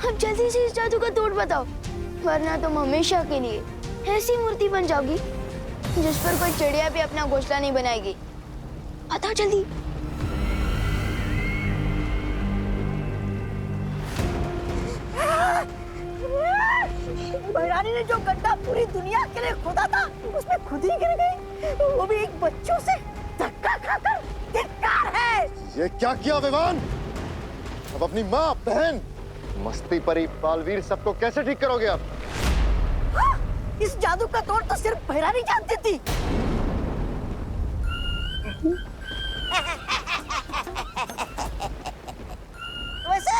अब जल्दी से इस जादू का तोड़ बताओ, वरना तुम हमेशा के लिए ऐसी मूर्ति बन जाओगी जिस पर कोई चिड़िया भी अपना घोंसला नहीं बनाएगी। बताओ जल्दी। भैरानी ने जो गड्ढा पूरी दुनिया के लिए खोदा था उसमें खुद ही गिर गई, वो भी एक बच्चों से धक्का खाकर। धिक्कार है। ये क्या किया विवान? अब अपनी माँ, बहन, मस्ती परी, बालवीर सबको कैसे ठीक करोगे आप? हाँ, इस जादू का तोड़ तो सिर्फ भैरानी जानती थी। वैसे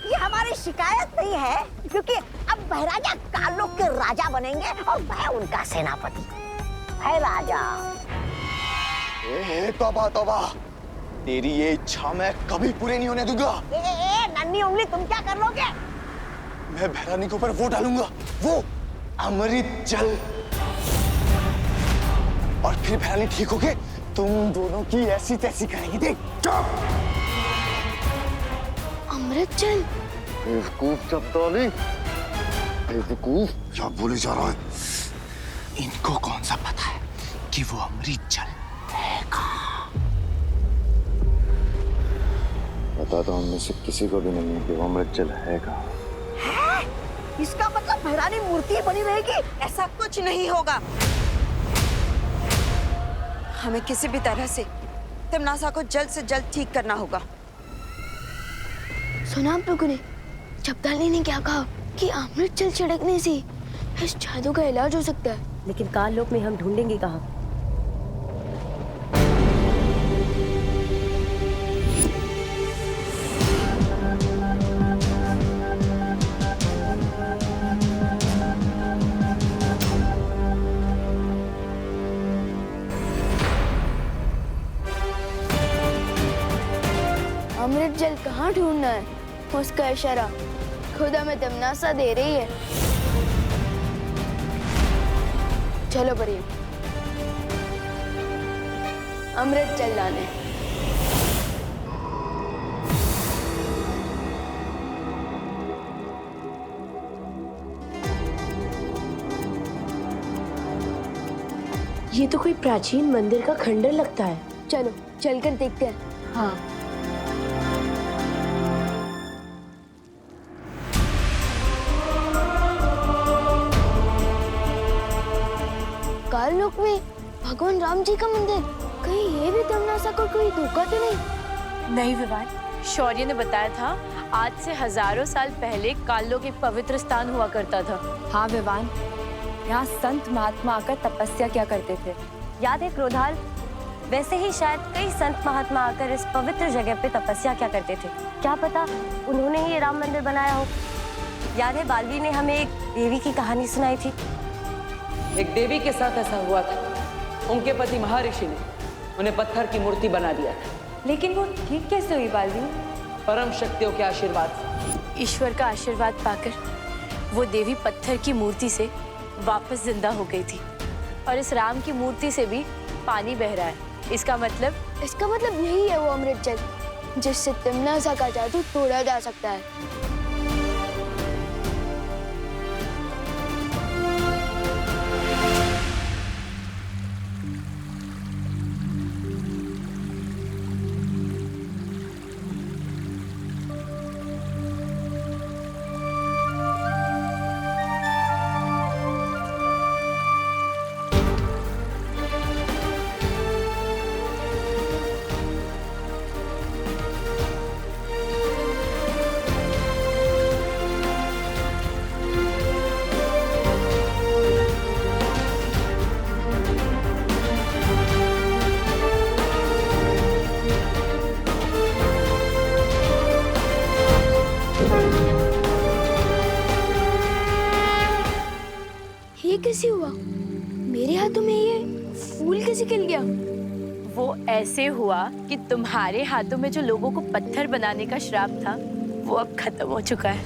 ये हमारी शिकायत नहीं है, क्योंकि अब महाराजा कालोक के राजा बनेंगे और मैं उनका सेनापति। है राजा। तौबा तौबा, तेरी ये इच्छा मैं कभी पूरी नहीं होने दूंगा। नन्ही उंगली, तुम क्या कर लोगे? मैं भैरानी के ऊपर वो डालूंगा, वो अमृत जल, और फिर भैरानी ठीक होके तुम दोनों की ऐसी तैसी करेंगी। देख। अमृत जल? बेवकूफ चपतौली, बेवकूफ, क्या बोले जा रहा है? इनको कौन सा पता है कि वो अमृत जल है कहाँ? पता तो हम में से किसी को भी नहीं है कि वो अमृत जल है कहाँ। है? इसका मतलब भैरानी मूर्ति बनी रहेगी? ऐसा कुछ नहीं होगा। हमें किसी भी तरह से तिमनासा को जल्द से जल्द ठीक करना होगा। सुना आप लोगों ने? चपताली ने क्या कहा कि अमृत जल छिड़कने से इस जादू का इलाज हो सकता है। लेकिन काल लोक में हम ढूंढेंगे कहाँ? अमृत जल कहाँ ढूंढना है, उसका इशारा खुद हमें तिमनासा दे रही है। चलो परियों, अमृत जल लाने। ये तो कोई प्राचीन मंदिर का खंडर लगता है। चलो चलकर देखते हैं। हाँ। काल लोक में भगवान राम जी का मंदिर, कहीं ये भी तिमनासा को कोई धोखा तो नहीं? नहीं विवान, शौर्य ने बताया था आज से हजारों साल पहले कालोक एक पवित्र स्थान हुआ करता था। हाँ विवान, यहाँ संत महात्मा आकर तपस्या किया करते थे। याद है क्रोधाल? वैसे ही शायद कई संत महात्मा आकर इस पवित्र जगह पे तपस्या किया करते थे। क्या पता उन्होंने ही ये राम मंदिर बनाया हो। याद है बालवीर ने हमें एक देवी की कहानी सुनाई थी। एक देवी के साथ ऐसा हुआ था। उनके पति महर्षि ने उन्हें पत्थर की मूर्ति बना दिया था। लेकिन वो ठीक कैसे हुई बालवीर? परम शक्तियों के आशीर्वाद से। ईश्वर का आशीर्वाद पाकर वो देवी पत्थर की मूर्ति से वापस जिंदा हो गई थी, और इस राम की मूर्ति से भी पानी बह रहा है। इसका मतलब यही है वो अमृत जल जिससे तिमनासा का जादू तोड़ा जा सकता है। ये कैसे हुआ? मेरे हाथों में ये फूल कैसे खिल गया? वो ऐसे हुआ कि तुम्हारे हाथों में जो लोगों को पत्थर बनाने का श्राप था वो अब खत्म हो चुका है।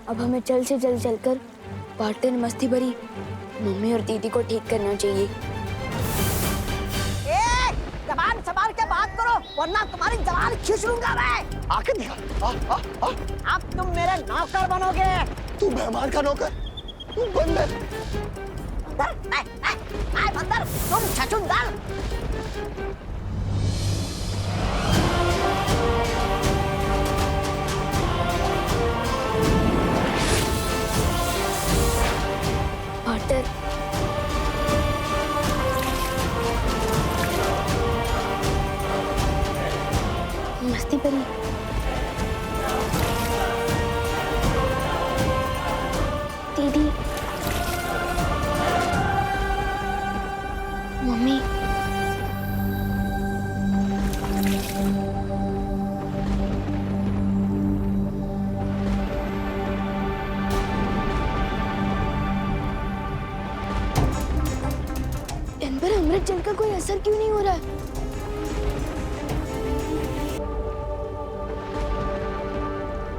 अब हमें जल्द से जल्द चलकर पार्टनर मस्ती भरी मम्मी और दीदी को ठीक करना चाहिए। ए, जबान संभाल के बात करो वरना तुम्हारी जबान खींच लूंगा मैं। आके दिखा। अब तुम मेरे नौकर बनोगे। तू मेहमान का नौकर, तू बंदर। बंदर, तुम छछूंदर। पार्टनर, मस्ती भरी दीदी, मम्मी, इन पर अमृत जल का कोई असर क्यों नहीं हो रहा है?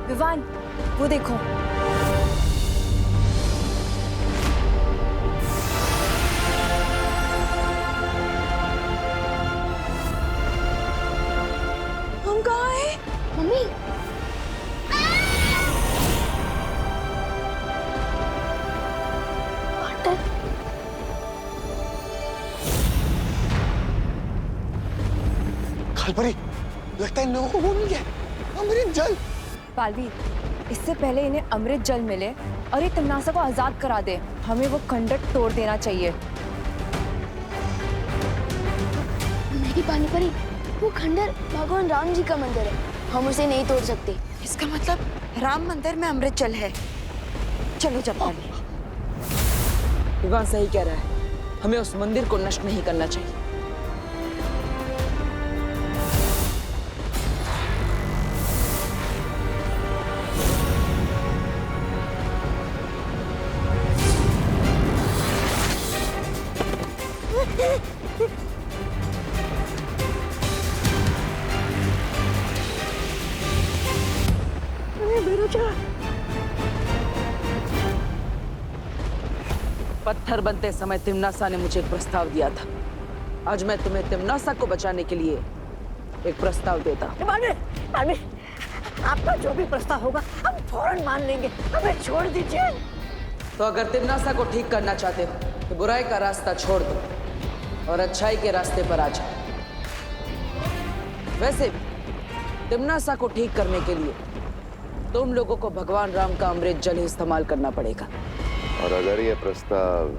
विवान, वो देखो। हम कहाँ हैं? मम्मी, पार्टनर, खालपरी, लगता है इन लोगों को वो मिल गया अमृत जल। बालवीर, इससे पहले इन्हें अमृत जल मिले और ये तमनासा को आजाद करा दे, हमें वो खंडर तोड़ देना चाहिए। नहीं पानी परी, वो खंडर भगवान राम जी का मंदिर है, हम उसे नहीं तोड़ सकते। इसका मतलब राम मंदिर में अमृत जल है। चलो चंपाली। विवान सही कह रहा है, हमें उस मंदिर को नष्ट नहीं करना चाहिए। पत्थर बनते समय तिम्नासा ने मुझे एक प्रस्ताव दिया था। आज मैं तुम्हें तिम्नासा को बचाने के लिए एक प्रस्ताव देता हूं। मालवीर, आपका जो भी प्रस्ताव होगा हम फौरन मान लेंगे, हमें छोड़ दीजिए। तो अगर तिम्नासा को ठीक करना चाहते हो तो बुराई का रास्ता छोड़ दो और अच्छाई के रास्ते पर आ जाओ। वैसे भी तिम्नासा को ठीक करने के लिए तुम लोगों को भगवान राम का अमृत जल ही इस्तेमाल करना पड़ेगा। और अगर ये प्रस्ताव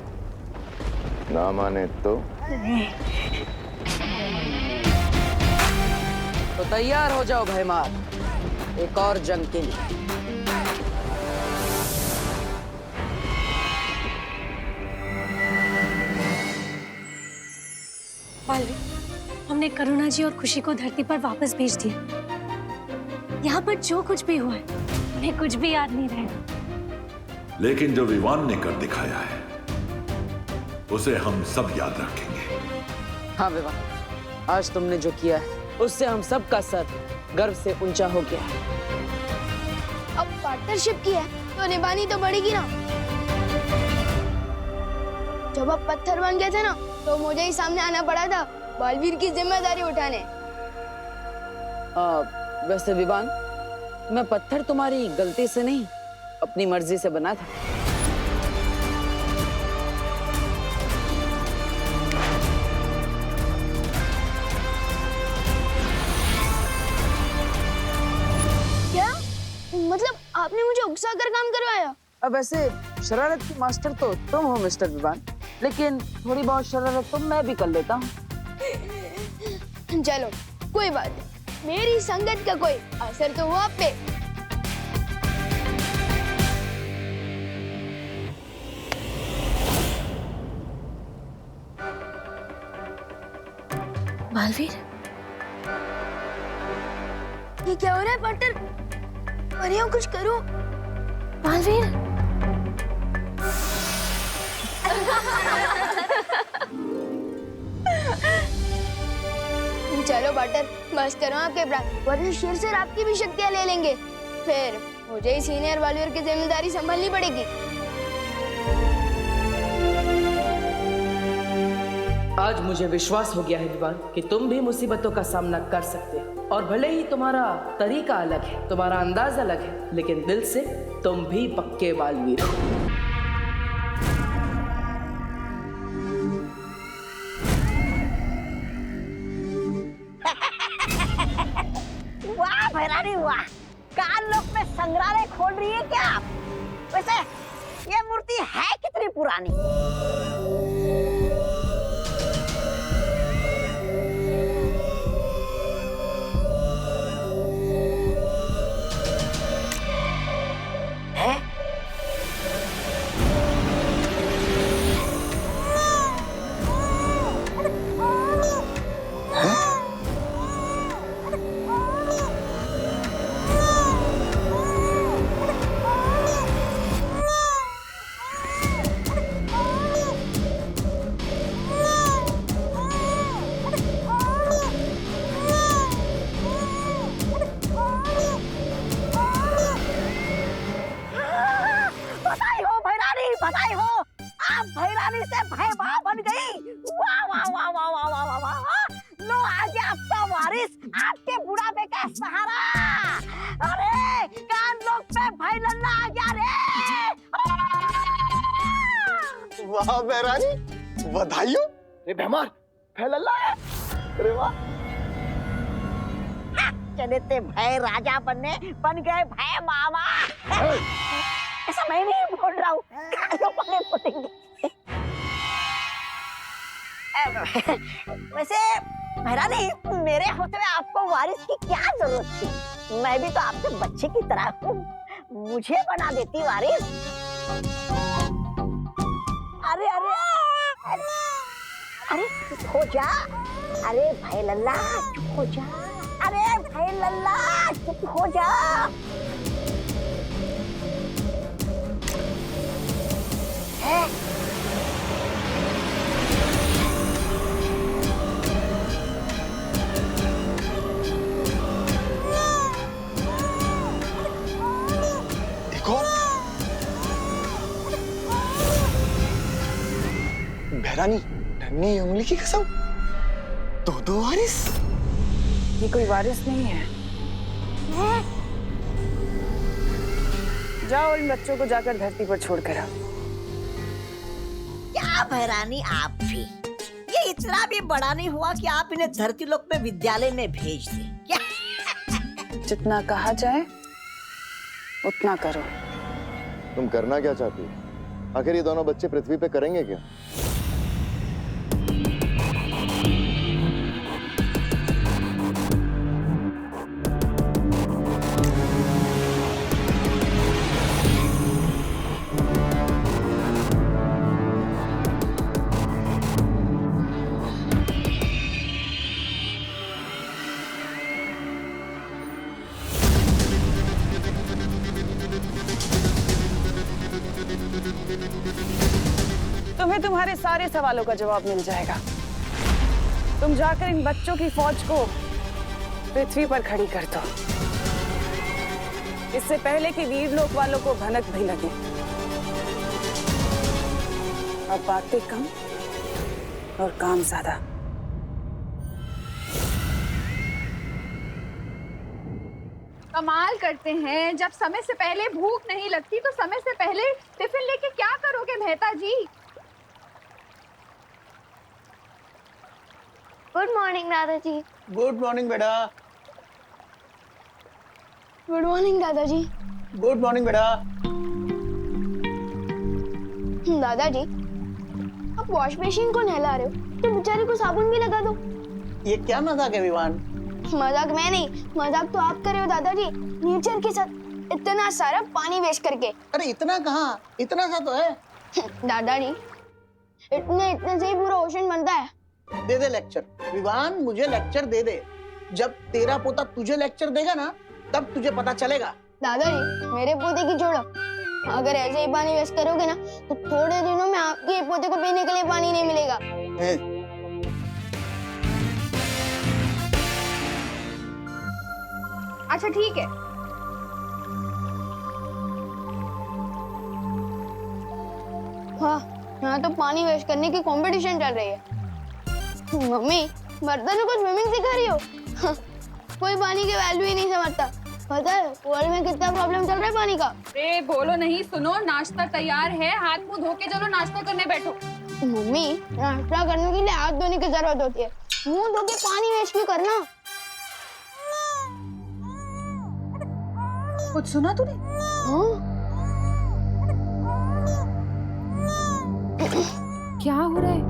ना माने तो तैयार हो जाओ भैमार, एक और जंग के लिए। बालवीर, हमने करुणा जी और खुशी को धरती पर वापस भेज दिया। यहाँ पर जो कुछ भी हुआ है उन्हें कुछ भी याद नहीं रहेगा। लेकिन जो विवान ने कर दिखाया है उसे हम सब याद रखेंगे। हाँ विवान, आज तुमने जो किया है उससे हम सब का सर गर्व से ऊंचा हो गया है। अब पार्टनरशिप की है तो निभानी तो पड़ेगी ना। जब आप पत्थर बन गए थे ना तो मुझे ही सामने आना पड़ा था बालवीर की जिम्मेदारी उठाने। वैसे विवान, मैं पत्थर तुम्हारी गलती से नहीं अपनी मर्जी से बना था। क्या मतलब आपने मुझे उकसा कर काम करवाया? अब वैसे शरारत की मास्टर तो तुम हो मिस्टर विवान, लेकिन थोड़ी बहुत शरारत तो मैं भी कर लेता हूँ। चलो कोई बात नहीं, मेरी संगत का कोई असर तो हुआ आप पे। बालवीर, ये क्या हो रहा है पार्टनर? परियों कुछ करो। बालवीर, चलो पार्टनर, बस करो आपके प्राण, वरना शेर से आपकी भी शक्तियां ले लेंगे। फिर मुझे ही सीनियर वालियर की जिम्मेदारी संभालनी पड़ेगी। आज मुझे विश्वास हो गया है विवान कि तुम भी मुसीबतों का सामना कर सकते हो, और भले ही तुम्हारा तरीका अलग है, तुम्हारा अंदाज अलग है, लेकिन दिल से तुम भी पक्के बालवीर हो। वाह भैरानी वाह, कान लोक में संग्रहालय खोल रही है क्या आप? वैसे ये मूर्ति है कितनी पुरानी? है? बधाई हो, आप भैरानी से भयभा बन गई। वाह वाह वाह वाह वाह वाह वाह वाह। लो आ गया आपका वारिस, आपके बुढ़ापे का सहारा। अरे कान लोग पे भाई लल्ला आ गया रे। वाह भैरानी, बधाई हो। रे बेहमार, भाई लल्ला है। अरे वाह। चले थे भय राजा बनने, बन गए भय मामा। ऐसा मैं नहीं बोल रहा हूँ, कानों वाले बोलेंगे। वैसे भैरानी, मेरे होते हुए आपको वारिस की क्या जरूरत थी? मैं भी तो आपके बच्चे की तरह हूँ, मुझे बना देती वारिस। अरे अरे अरे अरे चुप हो जा। अरे भाई लल्ला चुप हो जा। अरे भाई लल्ला चुप हो जा। है? देखो भैरानी, नन्ही उंगली की कसम, दो वारिस। ये कोई वारिस नहीं है। जाओ इन बच्चों को जाकर धरती पर छोड़कर आओ। क्या भैरानी आप भी, ये इतना भी बड़ा नहीं हुआ कि आप इन्हें धरती लोक में विद्यालय में भेज दें क्या? जितना कहा जाए उतना करो। तुम करना क्या चाहती हो? आखिर ये दोनों बच्चे पृथ्वी पे करेंगे क्या? तुम्हें तुम्हारे सारे सवालों का जवाब मिल जाएगा। तुम जाकर इन बच्चों की फौज को पृथ्वी पर खड़ी कर दो, इससे पहले कि वीरलोक वालों को भनक भी लगे। अब बातें कम और काम ज्यादा। कमाल करते हैं, जब समय से पहले भूख नहीं लगती तो समय से पहले टिफिन लेके क्या करोगे मेहता जी? गुड मॉर्निंग दादाजी। गुड मॉर्निंग बेटा। गुड मॉर्निंग दादाजी। गुड मॉर्निंग बेटा। दादाजी, आप वॉश मशीन को नहला रहे हो तो बेचारे को साबुन भी लगा दो। ये क्या मजाक है विवान? मजाक मैं नहीं, मजाक तो आप कर रहे हो दादाजी, नेचर के साथ इतना सारा पानी वेस्ट करके। अरे इतना कहाँ, इतना सा तो है। दादाजी, इतने से ही पूरा ओशन बनता है। दे दे लेक्चर विवान, मुझे लेक्चर दे दे। जब तेरा पोता तुझे लेक्चर देगा ना, तब तुझे पता चलेगा। दादाजी, मेरे पोते की छोड़ो, अगर ऐसे ही पानी वेस्ट करोगे ना तो थोड़े दिनों में आपके पोते को पीने के लिए पानी नहीं मिलेगा। अच्छा ठीक है, वाह, यहाँ तो पानी वेस्ट करने की कंपटीशन चल रही है। मम्मी, बर्तनों को स्विमिंग सिखा रही हो? कोई पानी की वैल्यू ही नहीं समझता। पता है वर्ल्ड में कितना प्रॉब्लम चल रहा है पानी का? ए बोलो नहीं, सुनो, नाश्ता तैयार है, हाथ मुंह धो के चलो नाश्ता करने बैठो। मम्मी, नाश्ता करने के लिए हाथ धोने की जरूरत होती है, मुंह धो के पानी वेस्ट भी करना। कुछ सुना तूने? क्या हो रहा है?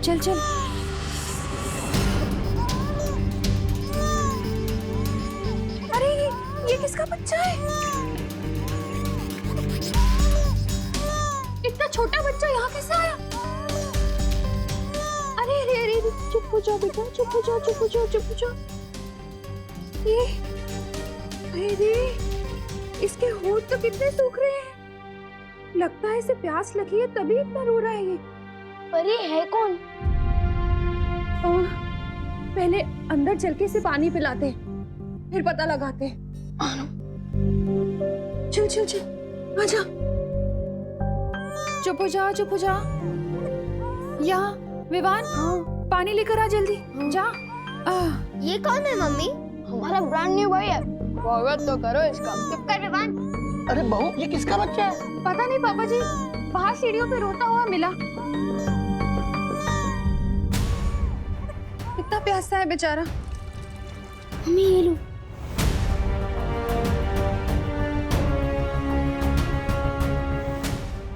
चल चल। अरे ये किसका बच्चा है? इतना छोटा बच्चा यहाँ कैसे आया? अरे अरे अरे, चुप हो जाओ बेटा, चुप हो जाओ, चुप हो जाओ, चुप हो जाओ। ये अरे इसके होंठ तो कितने सूख रहे हैं। लगता है इसे प्यास लगी है तभी इतना रो रहा है ये। पर ये है कौन? पहले अंदर चल के इसे पानी पिलाते, फिर पता लगाते। चल चल चल, आजा। चुप हो जा, चुप हो जा। यहाँ विवान, पानी लेकर आ जल्दी। जा। ये कौन है मम्मी? हमारा ब्रांड न्यू भाई है, स्वागत तो करो इसका। चुप कर विवान। अरे बहू, ये किसका बच्चा है? पता नहीं पापा जी, बाहर सीढ़ियों पे रोता हुआ मिला। कितना प्यासा है बेचारा। मम्मी ये लो।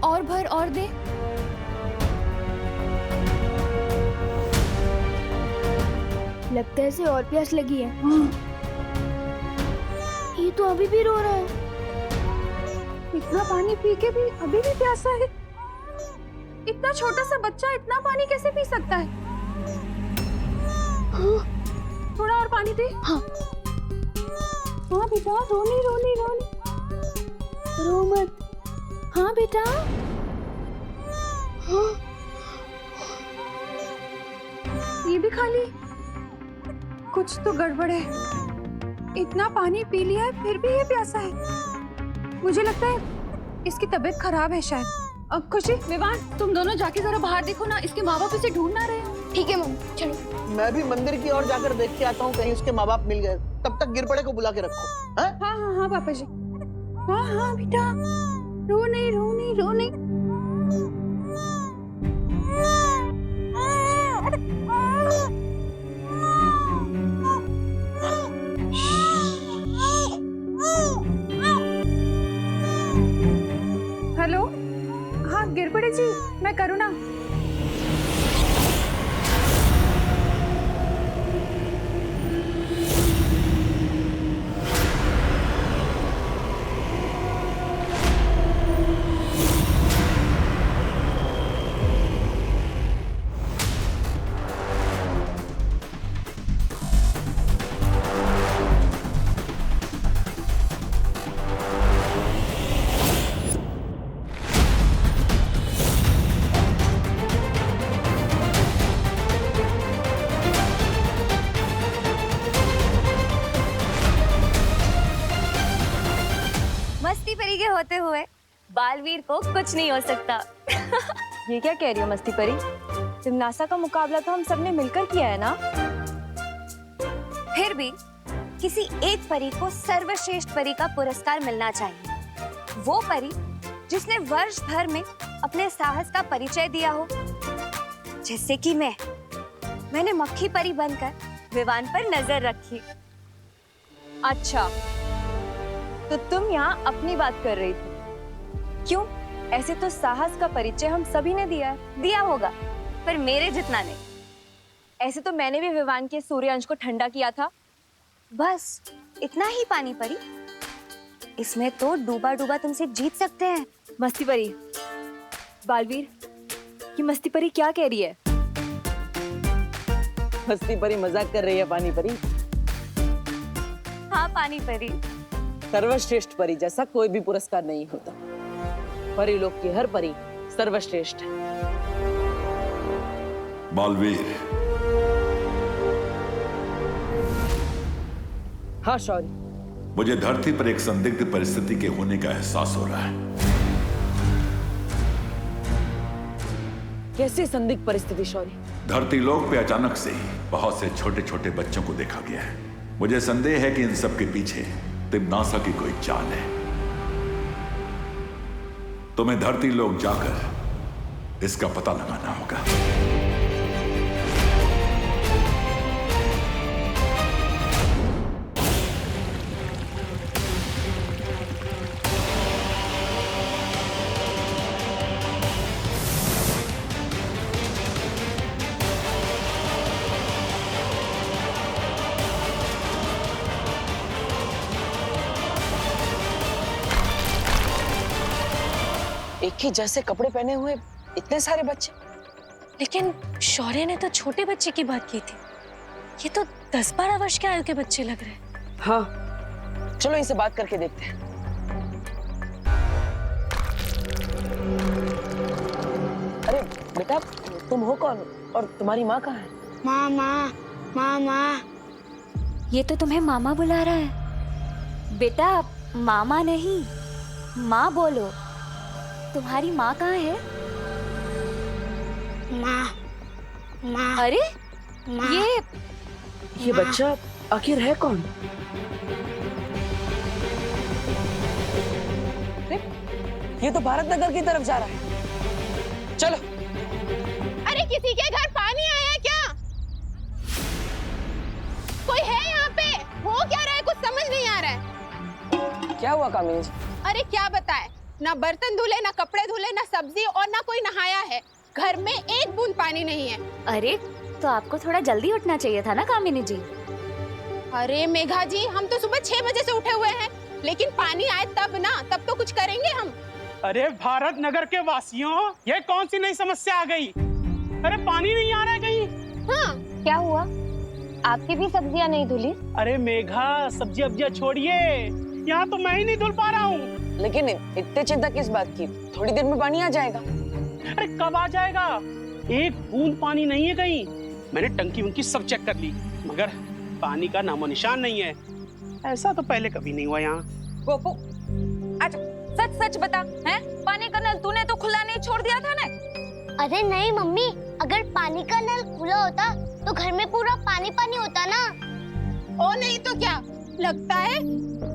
और भर और दे। लगता है इसे और प्यास लगी है। ये तो अभी भी रो रहा है। इतना पानी पी के भी अभी भी प्यासा है। इतना छोटा सा बच्चा इतना पानी कैसे पी सकता है? थोड़ा और पानी दे। हाँ बेटा, रोनी रोनी रोनी, रो मत। हाँ बेटा। ये भी खाली। कुछ तो गड़बड़ है। इतना पानी पी लिया है फिर भी ये प्यासा है। मुझे लगता है इसकी तबीयत खराब है शायद। अब खुशी, विवान, तुम दोनों जाके जरा बाहर देखो ना, इसके माँ बाप इसे ढूंढ ना रहे। ठीक है मम्मी, चलो। मैं भी मंदिर की ओर जाकर देख के आता हूँ, कहीं उसके माँ बाप मिल गए। तब तक गिरपड़े को बुला के रखो। हाँ हाँ हाँ पापा जी। हाँ हाँ बेटा, रो नहीं रो नहीं रो नहीं। हेलो, हाँ गिरपड़े जी, मैं करुणा। मस्ती परी के होते हुए बालवीर को कुछ नहीं हो सकता। ये क्या कह रही हो मस्ती परी? जिम्नासा का मुकाबला तो हम सबने मिलकर किया है ना। फिर भी किसी एक परी को सर्वश्रेष्ठ परी का पुरस्कार मिलना चाहिए। वो परी जिसने वर्ष भर में अपने साहस का परिचय दिया हो, जैसे कि मैंने मक्खी परी बनकर विवान पर नजर रखी। अच्छा, तो तुम यहाँ अपनी बात कर रही थी। क्यों? ऐसे तो साहस का परिचय हम सभी ने दिया होगा, पर मेरे जितना नहीं। ऐसे तो मैंने भी विवान के सूर्यांश को ठंडा किया था। बस इतना ही पानी परी। इसमें तो डूबा डूबा तुमसे जीत सकते हैं। मस्ती परी, बालवीर, ये मस्ती परी क्या कह रही है? मस्ती परी मजाक कर रही है पानी परी। हाँ पानी परी। सर्वश्रेष्ठ परी जैसा कोई भी पुरस्कार नहीं होता। परी लोग की हर परी सर्वश्रेष्ठ है। बालवीर, हाँ शौर्य। मुझे धरती पर एक संदिग्ध परिस्थिति के होने का एहसास हो रहा है। कैसी संदिग्ध परिस्थिति शौर्य? धरती लोक पे अचानक से ही बहुत से छोटे छोटे बच्चों को देखा गया है। मुझे संदेह है कि इन सब के पीछे तिम्नासा की कोई चाल है। तुम्हें धरती लोक जाकर इसका पता लगाना होगा। एक ही जैसे कपड़े पहने हुए इतने सारे बच्चे। लेकिन शौर्य ने तो छोटे बच्चे की बात की थी। ये तो 10-12 वर्ष के आयु के बच्चे लग रहे हैं। हाँ, चलो इनसे बात करके देखते हैं। अरे बेटा, तुम हो कौन और तुम्हारी माँ कहाँ है? मामा, मामा। ये तो तुम्हें मामा बुला रहा है। बेटा मामा नहीं, माँ बोलो। तुम्हारी माँ कहाँ है? माँ, माँ। अरे माँ। ये बच्चा आखिर है कौन? अरे, ये तो भारत नगर की तरफ जा रहा है। चलो। अरे किसी के घर पानी आया है क्या? कोई है यहाँ पे? हो क्या रहा है? कुछ समझ नहीं आ रहा है। क्या हुआ कामिनी जी? अरे क्या बताए, ना बर्तन धुले, ना कपड़े धुले, ना सब्जी और ना कोई नहाया है। घर में एक बूंद पानी नहीं है। अरे तो आपको थोड़ा जल्दी उठना चाहिए था ना कामिनी जी। अरे मेघा जी, हम तो सुबह 6 बजे से उठे हुए हैं, लेकिन पानी आए तब ना, तब तो कुछ करेंगे हम। अरे भारत नगर के वासियों, ये कौन सी नई समस्या आ गई? अरे पानी नहीं आ रहा है कहीं। हाँ, क्या हुआ? आपकी भी सब्जियां नहीं धुली? अरे मेघा, सब्जी अब्जियां छोड़िए, यहाँ तो मैं ही नहीं धुल पा रहा हूँ। लेकिन इतने चिंता किस बात की? थोड़ी देर में पानी आ जाएगा। अरे कब आ जाएगा? एक बूंद पानी नहीं है कहीं। मैंने टंकी उनकी सब चेक कर ली, मगर पानी का नामो निशान नहीं है। ऐसा तो पहले कभी नहीं हुआ यहाँ। गोपू, अच्छा सच सच बता, हैं? पानी का नल तूने तो खुला नहीं छोड़ दिया था ना? अरे नहीं मम्मी, अगर पानी का नल खुला होता तो घर में पूरा पानी पानी होता ना। ओ नहीं तो क्या, लगता है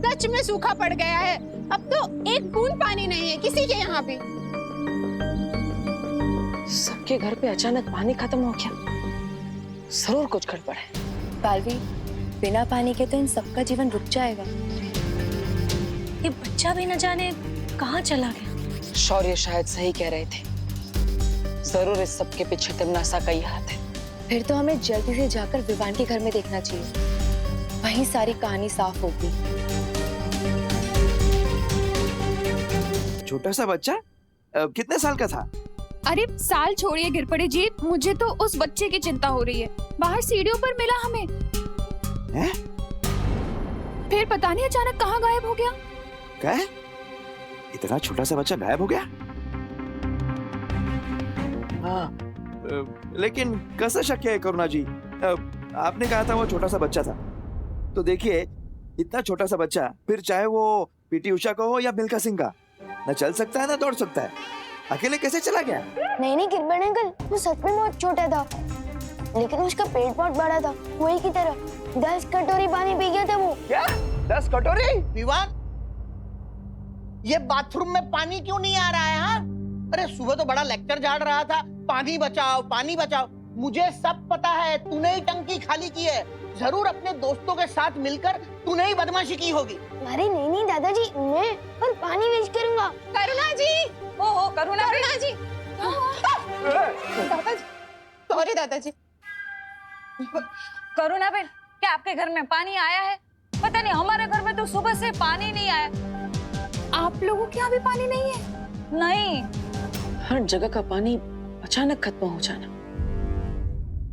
सच में सूखा पड़ गया है। अब तो एक बूंद पानी नहीं है किसी के यहाँ भी। सबके घर पे अचानक पानी खत्म हो गया। जरूर कुछ गड़बड़ है। पालवी, बिना पानी के तो इन सबका जीवन रुक जाएगा। ये बच्चा भी न जाने कहाँ चला गया। शौर्य शायद सही कह रहे थे। जरूर इस सब के पीछे तिम्नासा का ही हाथ है। फिर तो हमें जल्दी से जाकर विवान के घर में देखना चाहिए। वहीं सारी कहानी साफ होगी। छोटा सा बच्चा कितने साल का था? अरे साल छोड़िए गिर पड़े जी, मुझे तो उस बच्चे की चिंता हो रही है। बाहर सीढ़ियों पर मिला हमें। हैं? फिर पता नहीं अचानक कहाँ गायब हो गया। क्या? इतना छोटा सा बच्चा गायब हो गया? हाँ, लेकिन कैसे शक्य है करुणा जी? आपने कहा था वो छोटा सा बच्चा था, तो देखिए इतना छोटा सा बच्चा, फिर चाहे वो पीटी उषा का हो या मिल्खा सिंह का, न चल सकता है ना दौड़ सकता है। अकेले कैसे चला गया? नहीं गिरबड़ अंकल, वो सच में बहुत छोटा था, लेकिन उसका पेट बहुत बड़ा था, वही की तरह 10 कटोरी पानी पी गया था वो। क्या 10 कटोरी? विवान, ये बाथरूम में पानी क्यों नहीं आ रहा है? हाँ, अरे सुबह तो बड़ा लेक्चर झाड़ रहा था, पानी बचाओ पानी बचाओ। मुझे सब पता है, तूने ही टंकी खाली की है। जरूर अपने दोस्तों के साथ मिलकर तूने ही बदमाशी की होगी। अरे नहीं दादाजी, मैं और पानी वेस्ट करूंगा। करुणा जी, ओहो करुणा जी, दादाजी, सॉरी दादाजी। करुणा बेन, क्या आपके घर में पानी आया है? पता नहीं, हमारे घर में तो सुबह से पानी नहीं आया। आप लोगों के यहाँ भी पानी नहीं है? नहीं। हर जगह का पानी अचानक खत्म हो जाना,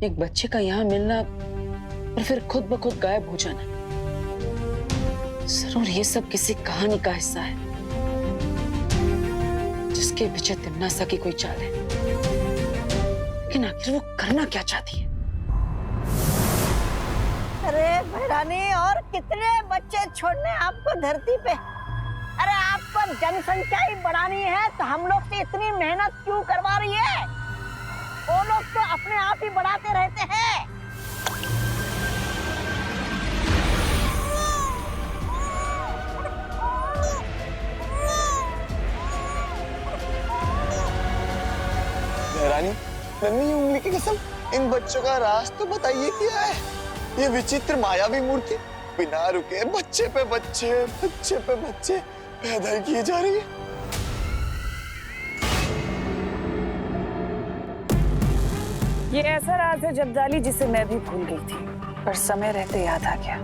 एक बच्चे का यहाँ मिलना और फिर खुद ब खुद गायब हो जाना, जरूर ये सब किसी कहानी का हिस्सा है, जिसके पीछे तिम्नासा की कोई चाल है। लेकिन आखिर वो करना क्या चाहती है? अरे भैरानी, और कितने बच्चे छोड़ने आपको धरती पे? अरे आप पर जनसंख्या ही बढ़ानी है तो हम लोग से इतनी मेहनत क्यों करवा रही है? वो लोग तो अपने आप ही बढ़ाते रहते हैं। रानी, नन्ही उंगली की कसम, इन बच्चों का राज तो बताइए क्या है? ये विचित्र मायावी मूर्ति बिना रुके बच्चे पे बच्चे पैदा किए जा रही है। ये ऐसा राज है जब्दाली जिसे मैं भी भूल गई थी, पर समय रहते याद आ गया।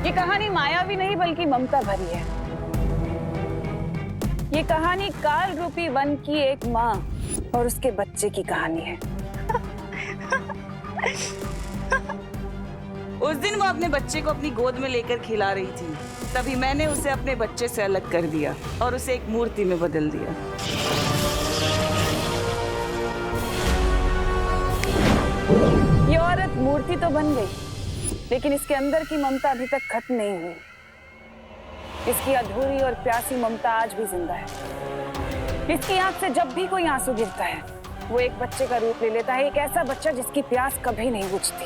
ये कहानी मायावी नहीं बल्कि ममता भरी है। ये कहानी काल रूपी वन की एक माँ और उसके बच्चे की कहानी है। उस दिन वो अपने बच्चे को अपनी गोद में लेकर खिला रही थी, तभी मैंने उसे अपने बच्चे से अलग कर दिया और उसे एक मूर्ति में बदल दिया। ये औरत मूर्ति तो बन गई, लेकिन इसके अंदर की ममता अभी तक खत्म नहीं हुई। इसकी अधूरी और प्यासी ममता आज भी जिंदा है। इसकी आंख से जब भी कोई आंसू गिरता है, वो एक बच्चे का रूप ले लेता है, एक ऐसा बच्चा जिसकी प्यास कभी नहीं बुझती।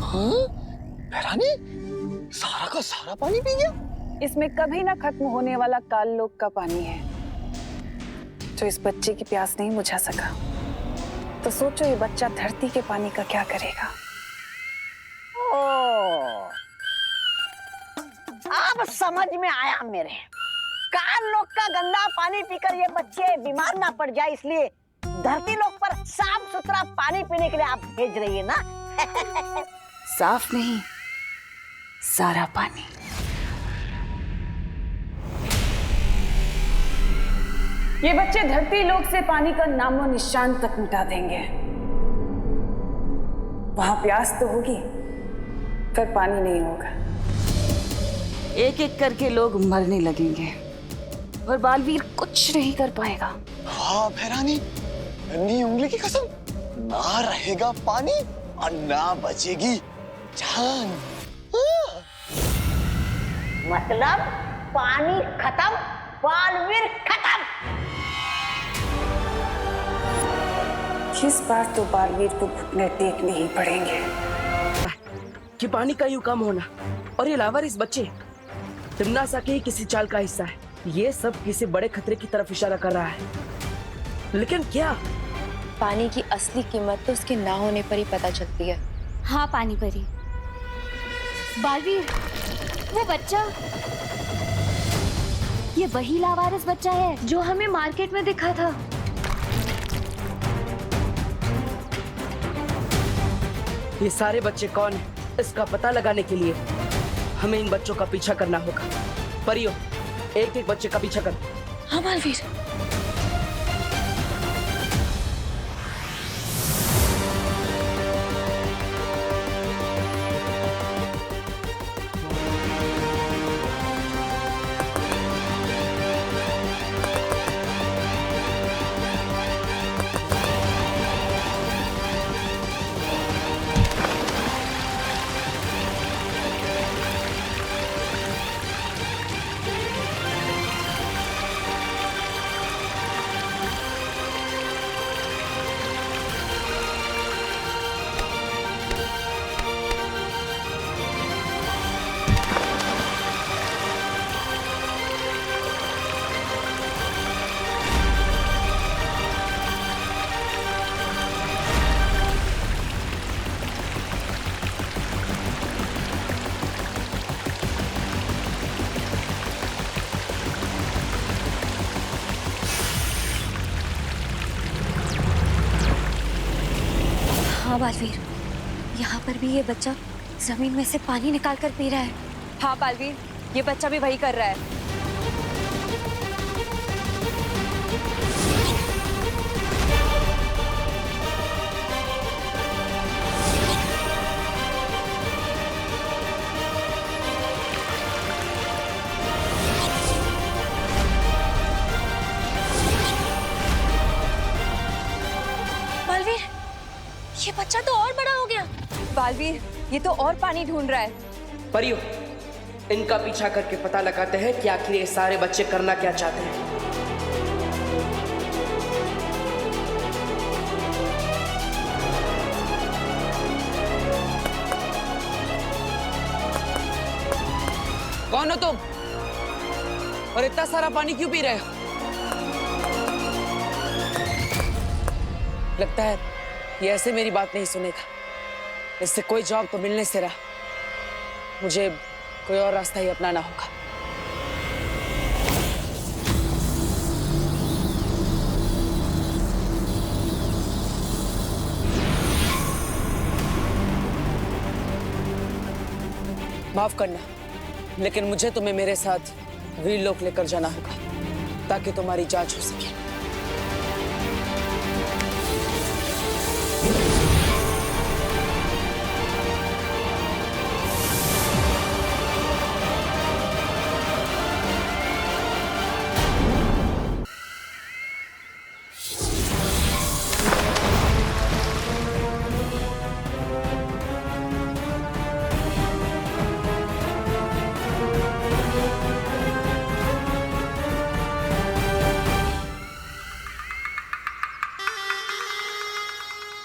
हाँ? रानी, सारा का सारा पानी पी गया? इसमें कभी ना खत्म होने वाला काललोक का पानी है, जो इस बच्चे की प्यास नहीं बुझा सका। तो सोचो ये बच्चा धरती के पानी का क्या करेगा। ओ, अब समझ में आया मेरे। काललोक का गंदा पानी पीकर ये बच्चे बीमार ना पड़ जाए, इसलिए धरती लोक पर साफ सुथरा पानी पीने के लिए आप भेज रही है ना। साफ नहीं, सारा पानी। ये बच्चे धरती लोक से पानी का नामो निशान तक मिटा देंगे। वहां प्यास तो होगी, पर पानी नहीं होगा। एक एक करके लोग मरने लगेंगे और बालवीर कुछ नहीं कर पाएगा। वाह भैरानी, नन्ही उंगली की कसम, ना रहेगा पानी और ना बचेगी जान। मतलब पानी खत्म, बालवीर खत्म। इस बार तो बालवीर को घुटने टेकने ही पड़ेंगे। कि पानी का यूं कम होना और ये लावारिस बच्चे तिमनासा के ही किसी चाल का हिस्सा है। ये सब किसी बड़े खतरे की तरफ इशारा कर रहा है, लेकिन क्या? पानी की असली कीमत तो उसके ना होने पर ही पता चलती है। हाँ पानी परी, बालवीर, वो बच्चा, ये वही लावारिस बच्चा है जो हमें मार्केट में दिखा था। ये सारे बच्चे कौन हैं? इसका पता लगाने के लिए हमें इन बच्चों का पीछा करना होगा। परियो, एक एक बच्चे का पीछा कर। हाँ बालवीर। हाँ बालवीर, यहाँ पर भी ये बच्चा जमीन में से पानी निकाल कर पी रहा है। हाँ बालवीर, ये बच्चा भी वही कर रहा है। ये बच्चा तो और बड़ा हो गया। बालवीर, ये तो और पानी ढूंढ रहा है। परियो, इनका पीछा करके पता लगाते हैं कि आखिर ये सारे बच्चे करना क्या चाहते हैं। कौन हो तुम और इतना सारा पानी क्यों पी रहे हो? लगता है ये ऐसे मेरी बात नहीं सुनेगा। इससे कोई जवाब तो मिलने से रहा। मुझे कोई और रास्ता ही अपनाना होगा। माफ करना, लेकिन मुझे तुम्हें मेरे साथ वीरलोक लेकर जाना होगा ताकि तुम्हारी जांच हो सके।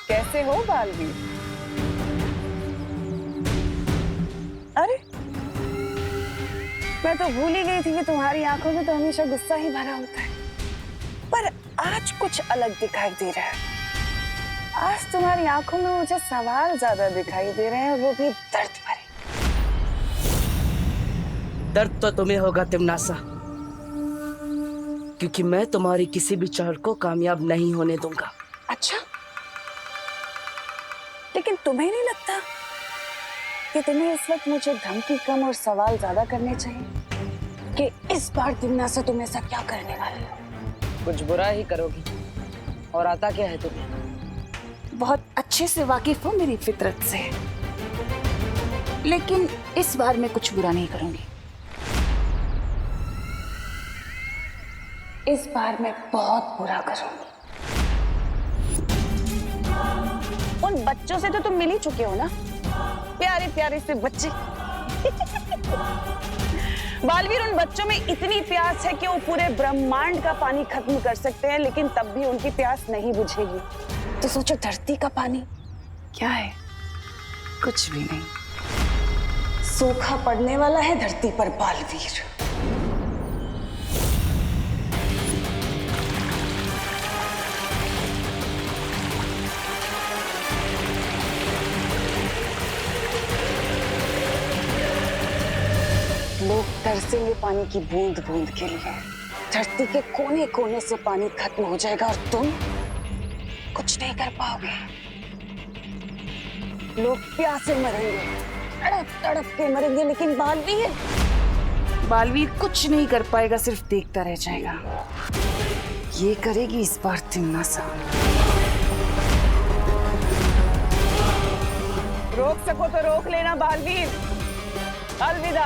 कैसे हो बालवीर? अरे, मैं तो भूल ही गई थी कि तुम्हारी आंखों में तो हमेशा गुस्सा ही भरा होता है, पर आज कुछ अलग दिखाई दे रहा है। आज तुम्हारी आंखों में मुझे सवाल ज्यादा दिखाई दे रहे हैं, वो भी दर्द भरे। दर्द तो तुम्हें होगा तिमनासा, क्योंकि मैं तुम्हारी किसी भी चाल को कामयाब नहीं होने दूंगा। अच्छा, लेकिन तुम्हें नहीं लगता कि तुम्हें इस वक्त मुझे धमकी कम और सवाल ज्यादा करने चाहिए कि इस बार तिमनासा तुम ऐसा क्या करने वाली हो? कुछ बुरा ही करोगी, और आता क्या है तुम्हें? बहुत अच्छे से वाकिफ हो मेरी फितरत से, लेकिन इस बार मैं कुछ बुरा नहीं करूंगी। इस बार मैं बहुत बुरा करूंगी। उन बच्चों से तो तुम मिल ही चुके हो ना, प्यारे प्यारे से बच्चे। बालवीर, उन बच्चों में इतनी प्यास है कि वो पूरे ब्रह्मांड का पानी खत्म कर सकते हैं, लेकिन तब भी उनकी प्यास नहीं बुझेगी। तो सोचो, धरती का पानी क्या है? कुछ भी नहीं। सूखा पड़ने वाला है धरती पर बालवीर। लोग तरसेंगे पानी की बूंद बूंद के लिए। धरती के कोने कोने से पानी खत्म हो जाएगा और तुम कुछ नहीं कर पाओगे। लोग प्यासे मरेंगे, तड़प तड़प के मरेंगे, लेकिन बालवीर कुछ नहीं कर पाएगा, सिर्फ देखता रह जाएगा। ये करेगी इस बार तिमनासा। रोक सको तो रोक लेना बालवीर। अलविदा।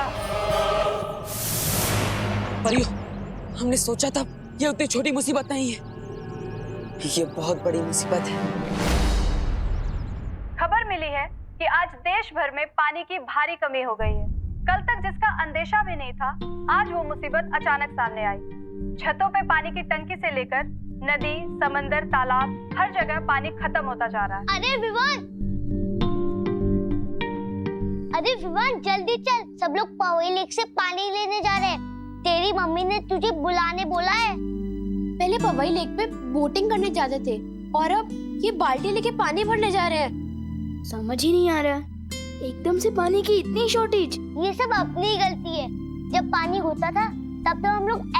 परियो, हमने सोचा था ये उतनी छोटी मुसीबत नहीं है, ये बहुत बड़ी मुसीबत है। खबर मिली है कि आज देश भर में पानी की भारी कमी हो गई है। कल तक जिसका अंदेशा भी नहीं था, आज वो मुसीबत अचानक सामने आई। छतों पे पानी की टंकी से लेकर नदी, समंदर, तालाब, हर जगह पानी खत्म होता जा रहा है। अरे विवान, जल्दी चल, सब लोग पवेली लेक से पानी लेने जा रहे हैं। तेरी मम्मी ने तुझे बुलाने बोला है। पहले पवई लेक पे बोटिंग करने जाते थे और अब ये बाल्टी लेके पानी भरने जा रहे हैं। समझ ही नहीं आ रहा, एकदम से पानी की इतनी शॉर्टेज। ये सब अपनी गलती है। जब पानी होता था तब तो हम लोग